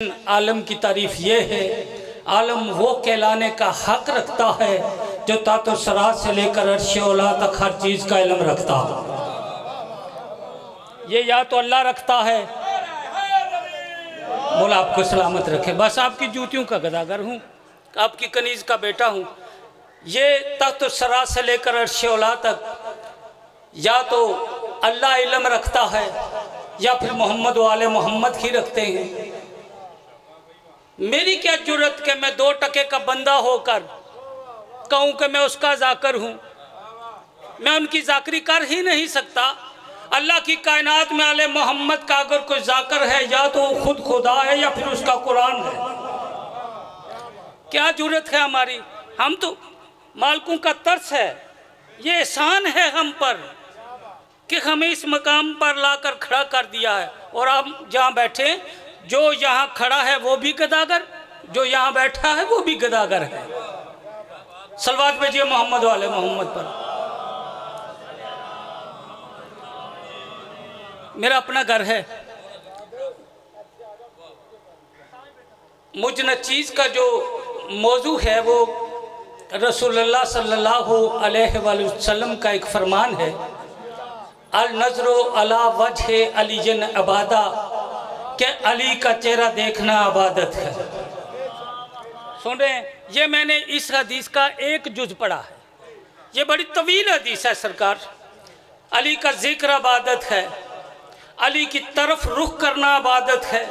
आलम की तारीफ ये है, आलम वो कहलाने का हक रखता है जो तातो सरात से लेकर अर्श औला तक हर चीज़ का इल्म रखता। ये या तो अल्लाह रखता है, बोला आपको सलामत रखे, बस आपकी जूतियों का गदागर हूँ, आपकी कनीज़ का बेटा हूँ। ये तातो सरात से लेकर अर्श औला तक या तो अल्लाह इल्म रखता है या फिर मोहम्मद वाले मोहम्मद ही रखते हैं। मेरी क्या जुर्रत कि मैं 2 टके का बंदा होकर कहूँ कि मैं उसका जाकर हूँ। मैं उनकी जाकरी कर ही नहीं सकता। अल्लाह की कायनात में आले मोहम्मद का अगर कोई जाकर है या तो खुद खुदा है या फिर उसका कुरान है। क्या जुर्रत है हमारी? हम तो मालिकों का तरस है, ये एहसान है हम पर कि हमें इस मकाम पर लाकर खड़ा कर दिया है। और आप जहाँ बैठे, जो यहाँ खड़ा है वो भी गदागर, जो यहाँ बैठा है वो भी गदागर है। सलवात भेजिए मोहम्मद वाले मोहम्मद पर। मेरा अपना घर है, मुझ न चीज़ का जो मौजू है वो रसूलुल्लाह सल्लल्लाहु अलैहि वसल्लम का एक फरमान है, अल नज़रो अला वजहे अलीजन अबादा, कि अली का चेहरा देखना इबादत है। सुन रहे हैं? ये मैंने इस हदीस का एक जुज पढ़ा है, ये बड़ी तवील हदीस है सरकार। अली का जिक्र इबादत है, अली की तरफ रुख करना इबादत है।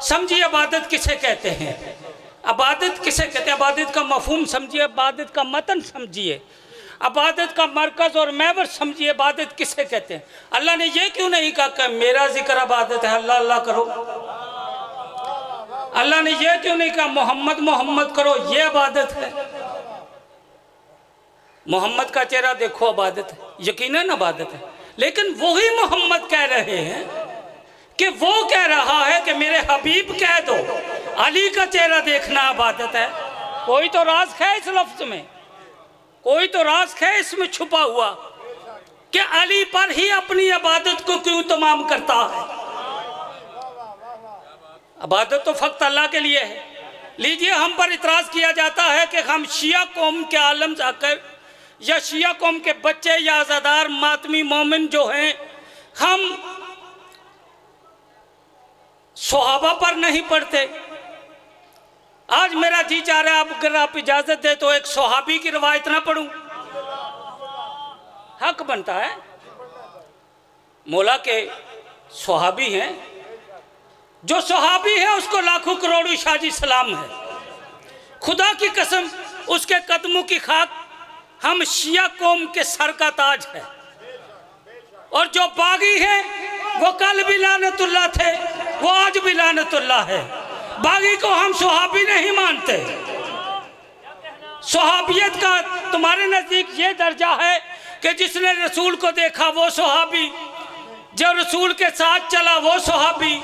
समझिए इबादत किसे कहते हैं, इबादत किसे कहते हैं, इबादत का मफहूम समझिए, इबादत का मतन समझिए, इबादत का मरकज़ और महवर समझिए। इबादत किसे कहते हैं? अल्लाह ने ये क्यों नहीं कहा कि मेरा जिक्र इबादत है, अल्लाह अल्लाह करो? अल्लाह ने ये क्यों नहीं कहा मोहम्मद मोहम्मद करो, ये इबादत है? मोहम्मद का चेहरा देखो इबादत है, यकीनन इबादत है। लेकिन वही मोहम्मद कह रहे हैं कि वो कह रहा है कि मेरे हबीब कह दो अली का चेहरा देखना इबादत है। कोई तो राज है इस लफ्ज में, कोई तो राज है इसमें छुपा हुआ कि अली पर ही अपनी इबादत को क्यों तमाम करता है। इबादत तो फक्त अल्लाह के लिए है। लीजिए, हम पर इतराज़ किया जाता है कि हम शिया कौम के आलम जाकर या शिया कौम के बच्चे या आज़ादार मातमी मोमिन जो हैं, हम सहाबा पर नहीं पढ़ते। आज मेरा जी चाह रहा है, आप अगर आप इजाजत दे तो एक सहाबी की रवायत ना पढ़ूं, हक बनता है। मौला के सहाबी हैं, जो सहाबी है उसको लाखों करोड़ों शाजी सलाम है। खुदा की कसम, उसके कदमों की खाक हम शिया कौम के सर का ताज है। और जो बागी है वो कल भी लानतुल्लाह थे, वो आज भी लानतुल्लाह है। बागी को हम सुहाबी नहीं मानते। सुहाबियत का तुम्हारे नज़दीक ये दर्जा है कि जिसने रसूल को देखा वो सुहाबी, जो रसूल के साथ चला वो सुहाबी,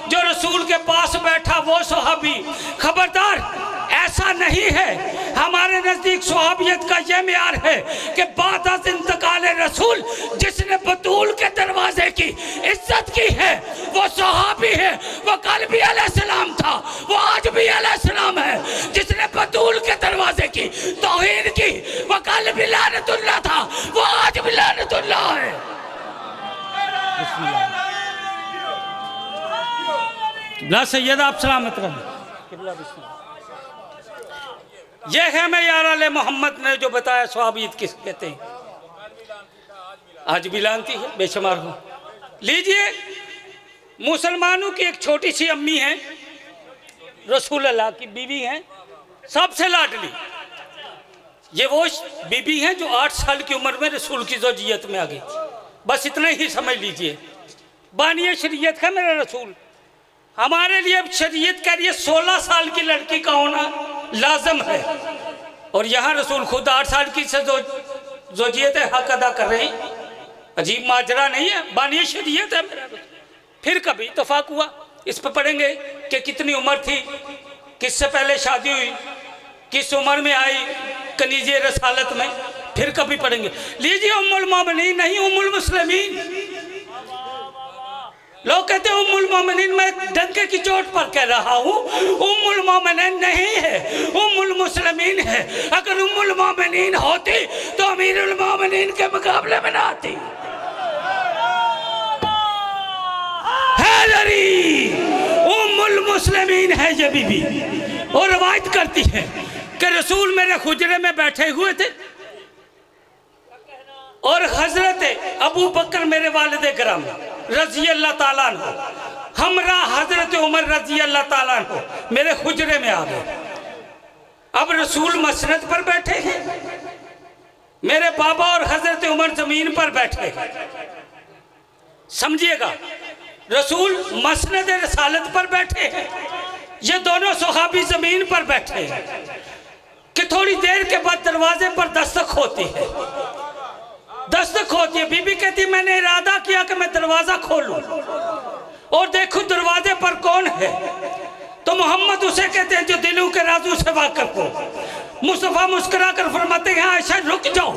जो रसूल के पास बैठा वो सुहाबी। खबरदार, ऐसा नहीं है। हमारे नज़दीक सुहाबियत का यह मेयार है कि बाद अज़ इंतकाल रसूल जिसने बतूल के दरवाजे की इज्जत की है वो सुहाबी है। वो कल भी अलैहिस्सलाम था, वो आज भी अलैहिस्सलाम है। जिसने बतूल के दरवाजे की तौहीन की वो कल भी लानतुल्लाह था, वो आज भी लानतुल्लाह है। ला सैयद आप सलामत रहें। यह है मैं यार आले मोहम्मद ने जो बताया सहाबियत किस कहते हैं। आज भी लानती है, बेशुमार हो। लीजिए, मुसलमानों की एक छोटी सी अम्मी है, रसूल अल्लाह की बीवी हैं, सबसे लाडली। ये वो बीबी हैं जो 8 साल की उम्र में रसूल की ज़ौजियत में आ गई। बस इतना ही समझ लीजिए। बानिए शरीयत है मेरा रसूल। हमारे लिए शरीयत कह रही है 16 साल की लड़की का होना लाजम है, और यहाँ रसूल खुद 8 साल की से ज़ौजियत हक अदा कर रहे हैं। अजीब माजरा नहीं है, बानिए शरीयत है मेरा रसूल। फिर कभी इत्तफाक हुआ, इस पर पढ़ेंगे कि कितनी उम्र थी, किससे पहले शादी हुई, किस उम्र में आई कनीज़े रसालत में, फिर कभी पढ़ेंगे। लीजिए, उम्मुल मोमिनीन नहीं उम्मुल मुस्लिमीन। लोग कहते हैं उम्मुल मोमिनीन, मैं डंके की चोट पर कह रहा हूँ, उम्मुल मोमिनीन नहीं है, उम्मुल मुस्लिमीन है। अगर उम्मुल मोमिनीन होती तो अमीरुल मोमिनीन के मुकाबले में ना आती। हैदरी उम्मुल मुस्लिमीन है ये बीबी, और रवायत करती है कि रसूल मेरे हुजरे में बैठे हुए थे और हजरत अबू बकर मेरे वालिद करम रजी अल्लाह ताला अन्हु हमरा हजरत उमर रजी अल्लाह ताला अन्हु मेरे हुजरे में आ गए। अब रसूल मसनद पर बैठे हैं, मेरे बाबा और हजरत उमर जमीन पर बैठे हैं। समझिएगा, रसूल मसनद रसालत पर बैठे हैं, ये दोनों सहाबी जमीन पर बैठे हैं कि थोड़ी देर के बाद दरवाजे पर दस्तक होती है। दस्तक होती है, बीबी कहती है मैंने इरादा किया कि मैं दरवाजा खोलूं और देखूं दरवाजे पर कौन है। तो मोहम्मद उसे कहते हैं जो दिलों के राजों से वाकिफ हो। मुस्तफा मुस्कुरा कर फरमाते हैं आयशा रुक जाओ,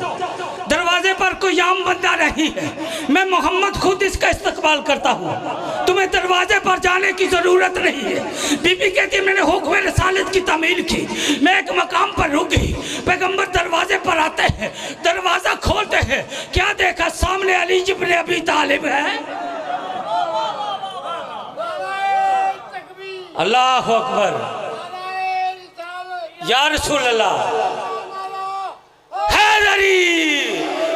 दरवाजे पर कोई आम बंदा नहीं है, मैं मोहम्मद खुद इसका इस्तकबाल करता हूँ, तुम्हें दरवाजे पर जाने की जरूरत नहीं है। बीबी कहती है मैंने हुक्म रसालत की तामील की, मैं एक मकाम पर रुक गई, पैगंबर दरवाजे पर आते हैं, दरवाजा खोलते हैं, क्या देखा सामने अली इब्न अबी तालिब है। अल्लाह अकबर, या रसूल अल्लाह। हैदरी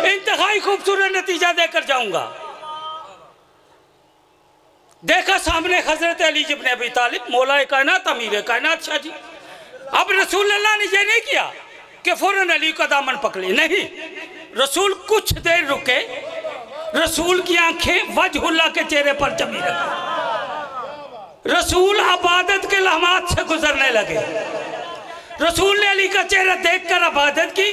इंतहाई खूबसूरत नतीजा देकर जाऊंगा। देखा सामने हजरत अली इब्न अबी तालिब, मौलाए कायनात, अमीर कायनात शाह जी। अब रसूल अल्लाह ने यह नहीं किया कि फौरन अली का दामन पकड़े, नहीं, रसूल कुछ देर रुके, रसूल की आंखें वजहुल्लाह के चेहरे पर जमी रही। रसूल इबादत के लम्हात से गुजरने लगे। रसूल ने अली का चेहरा देखकर इबादत की,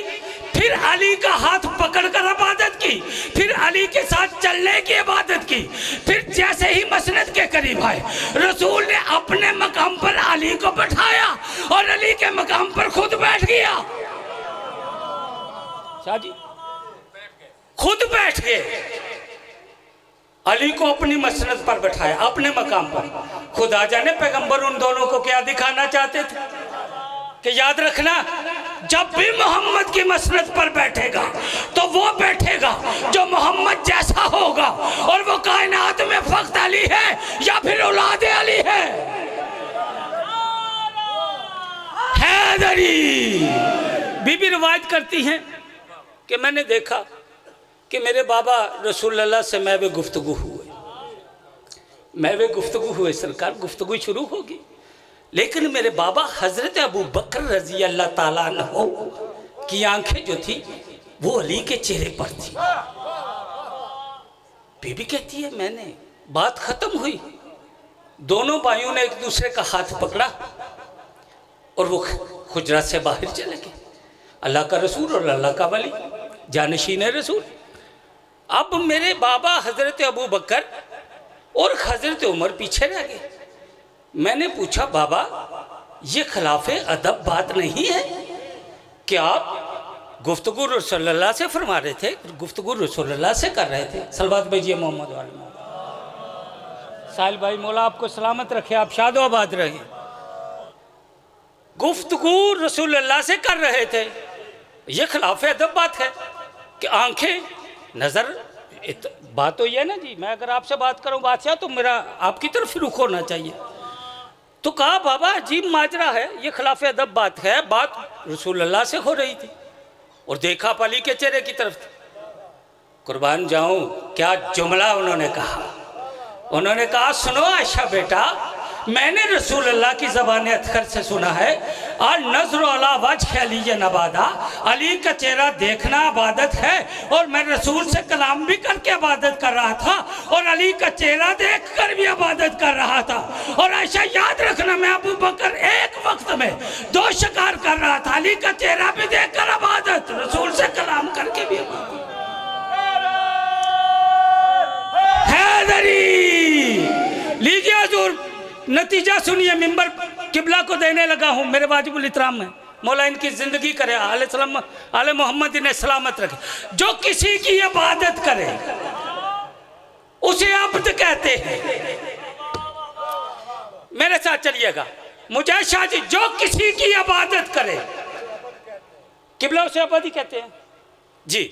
फिर अली का हाथ पकड़कर इबादत की, फिर अली के साथ चलने की इबादत की। फिर जैसे ही मसनद के करीब आए, रसूल ने अपने मकाम पर अली को बैठाया और अली के मकाम पर खुद बैठ गया। शाह जी खुद बैठ गए, अली को अपनी मसनद पर बैठाया, अपने मकाम पर। खुदा जाने पैगंबर उन दोनों को क्या दिखाना चाहते थे कि याद रखना, जब भी मोहम्मद की मसनद पर बैठेगा तो वो बैठेगा जो मोहम्मद जैसा होगा, और वो कायनात में फख्त अली है या फिर औलाद अली है। हैदरी बीबी रिवायत करती हैं कि मैंने देखा कि मेरे बाबा रसूलुल्लाह से महवे गुफ्तगू हुए, सरकार गुफ्तगू शुरू होगी, लेकिन मेरे बाबा हजरत अबू बकर रजी अल्लाह ताला अन्हु की आंखें जो थी वो अली के चेहरे पर थी। बीबी कहती है मैंने, बात खत्म हुई, दोनों भाइयों ने एक दूसरे का हाथ पकड़ा और वो हुजरा से बाहर चले गए। अल्लाह का रसूल और अल्लाह का वली, जानशीन है रसूल। अब मेरे बाबा हजरत अबू बकर और हजरत उमर पीछे रह गए। मैंने पूछा बाबा ये खिलाफे अदब बात नहीं है कि आप गुफ्तगू रसूलुल्लाह से फरमा रहे थे, गुफ्तगू रसूलुल्लाह से कर रहे थे। सलवात भेजिए मोहम्मद वाले मोहम्मद। साहिल भाई मौला आपको सलामत रखे, आप शादो आबाद रहे। गुफ्तगू रसूलुल्लाह से कर रहे थे, ये खिलाफे अदब बात है कि आंखें नजर, बात तो ये ना जी, मैं अगर आपसे बात करूं बादशाह तो मेरा आपकी तरफ रुख होना चाहिए। तो कहा बाबा अजीब माजरा है, ये खिलाफ अदब बात है, बात रसूलुल्लाह से हो रही थी और देखा अली के चेहरे की तरफ। कुर्बान जाऊं क्या जुमला उन्होंने कहा। उन्होंने कहा सुनो आयशा बेटा, मैंने रसूलुल्लाह की ज़बान अतखर से सुना है, और नज़र अला वजह अली नबादा, अली का चेहरा देखना इबादत है, और मैं रसूल से कलाम भी करके इबादत कर रहा था और अली का चेहरा देखकर भी इबादत कर रहा था। और ऐसा याद रखना, मैं अबू बकर एक वक्त में 2 शिकार कर रहा था, अली का चेहरा भी देखकर इबादत, रसूल से कलाम करके भी इबादत। हैदरी लीजिए हुजूर, नतीजा सुनिए, मिंबर किबला को देने लगा हूँ, मेरे वाजिबुल इतराम में। मौला इनकी ज़िंदगी करे, आले मोहम्मद इन्हें सलामत रखे। जो किसी की इबादत करे, उसे अब्द कहते हैं। मेरे साथ चलिएगा। मुजाहिद शाह जी, जो किसी की इबादत करे, किबला उसे अब्द कहते हैं जी।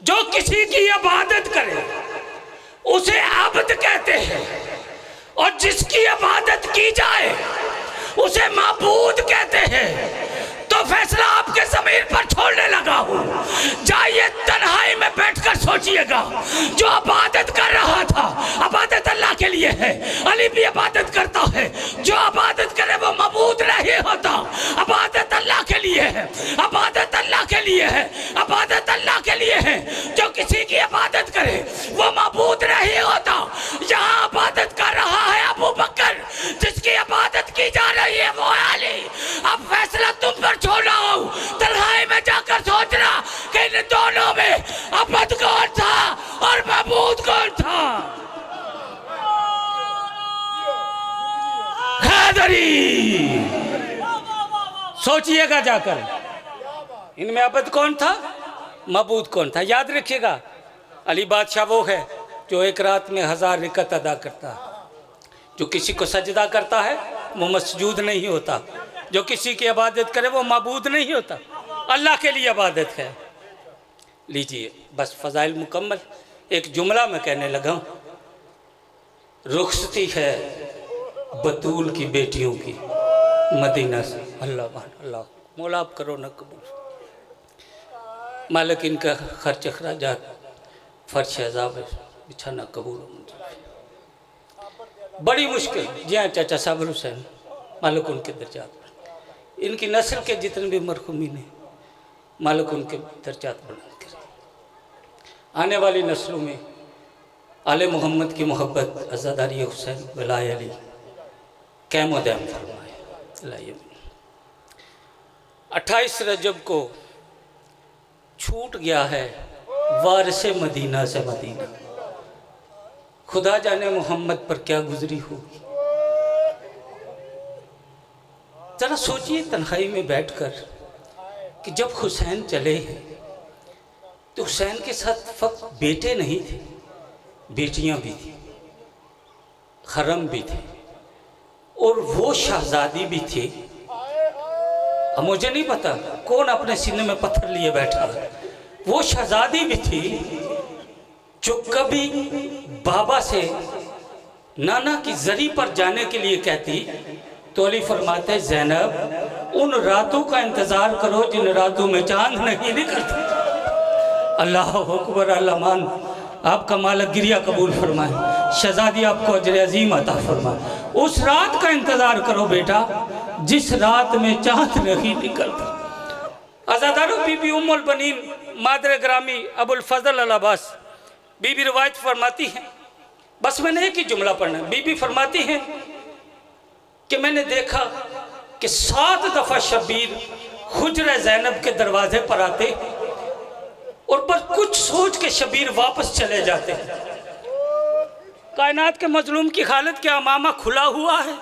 जो किसी की इबादत करे उसे अब्द कहते हैं, और जिसकी इबादत की जाए उसे माबूद कहते हैं। तो फैसला आपके ज़मीर पर छोड़ने लगा हूँ। जाइए तन्हाई में बैठकर सोचिएगा, जो इबादत कर रहा था, इबादत अल्लाह के लिए है। अली भी इबादत करता है। जो इबादत करे वो माबूद नहीं होता। इबादत अल्लाह के लिए है, इबादत अल्लाह के लिए है, इबादत अल्लाह के लिए है। जो किसी की इबादत करे वो माबूद नहीं होता। यहाँ इबादत कर रहा है अबू बकर, जिसकी इबादत की जा रही है वो अली। अब फैसला तुम पर छोड़ा हूं। तन्हाई में जाकर सोचना कि इन दोनों में अब्द कौन था और महमूद कौन था। हैदरी, सोचिएगा जाकर, इनमें अब्द कौन था, महमूद कौन था। याद रखिएगा, अली बादशाह वो है जो एक रात में 1000 रिकत अदा करता है। जो किसी को सजदा करता है वो मसजूद नहीं होता। जो किसी की इबादत करे वो माबूद नहीं होता। अल्लाह के लिए इबादत है। लीजिए, बस फ़ज़ाइल मुकम्मल। एक जुमला मैं कहने लगा हूँ। रुखसती है बतूल की बेटियों की मदीना से। अल्लाह अल्लाह, मौला आप करो न कबूल। मालिक इनका खर्च अखराजात फर्श अज़ाब बिछाना कबूल। बड़ी मुश्किल, जी हाँ चाचा साबिर हुसैन, मालिक उनके दर्जात, इनकी नस्ल के जितने भी मरहूमीन हैं, मालिक उनके दर्जात बुलंद करे। आने वाली नस्लों में आले मोहम्मद की मोहब्बत, अज़ादारी हुसैन, वलाय अली कैम व दायम फरमाए। 28 रजब को छूट गया है वारिसे मदीना से मदीना। खुदा जाने मोहम्मद पर क्या गुजरी होगी। जरा सोचिए तन्हाई में बैठकर कि जब हुसैन चले हैं तो हुसैन के साथ फक्त बेटे नहीं थे, बेटियां भी थी, खरम भी थे, और वो शहजादी भी थी। अब मुझे नहीं पता कौन अपने सीने में पत्थर लिए बैठा है। वो शहजादी भी थी जो कभी बाबा से नाना की जरी पर जाने के लिए कहती तो अली फरमाते, ज़ैनब उन रातों का इंतज़ार करो जिन रातों में चांद नहीं निकलता। अल्लाह अकबर, अल्लाह मान, आपका मालिक गिरिया कबूल फरमाए, शहजादी आपको अजर अजीम अता फरमाए। उस रात का इंतज़ार करो बेटा जिस रात में चांद नहीं निकलता। अज़ादारो बीबी उम्मुल बनीन मादर ग्रामी अबुल फजल अल अब्बास बीबी रिवायत फरमाती हैं, बस मैंने एक ही जुमला पढ़ना है। बीबी फरमाती हैं कि मैंने देखा कि 7 दफ़ा शब्बीर हुजरा ज़ैनब के दरवाजे पर आते और बस कुछ सोच के शब्बीर वापस चले जाते। कायनात के मजलूम की हालत क्या, अमामा खुला हुआ है,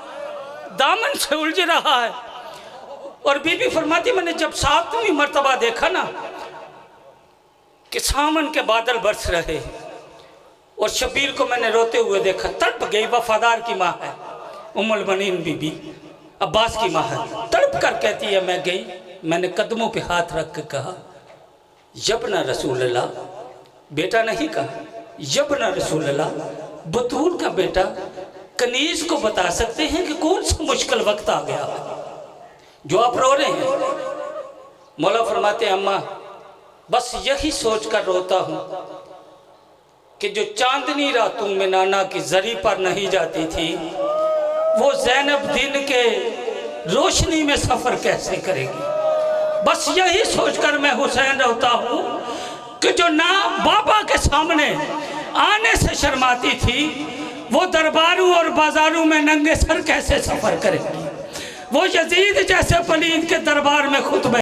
दामन से उलझ रहा है। और बीबी फरमाती मैंने जब 7वीं मर्तबा देखा ना कि सामन के बादल बरस रहे और शब्बीर को मैंने रोते हुए देखा, तड़प गई। वफादार की माँ है उम्मुल बनीन बीबी, अब्बास की माँ है, तड़प कर कहती है मैं गई, मैंने कदमों पे हाथ रख के कहा, यब्ना रसूलल्लाह, बेटा नहीं कहा, यब्ना रसूलल्लाह, बतूल का बेटा, कनीज को बता सकते हैं कि कौन सा मुश्किल वक्त आ गया जो आप रो रहे हैं। मौला फरमाते अम्मा बस यही सोचकर रोता हूँ कि जो चांदनी रातों में नाना की जरी पर नहीं जाती थी वो ज़ैनब दिन के रोशनी में सफ़र कैसे करेगी। बस यही सोचकर मैं हुसैन रोता हूँ कि जो ना बाबा के सामने आने से शर्माती थी वो दरबारों और बाजारों में नंगे सर कैसे सफ़र करेगी। वो यजीद जैसे पलीद के दरबार में खुतबे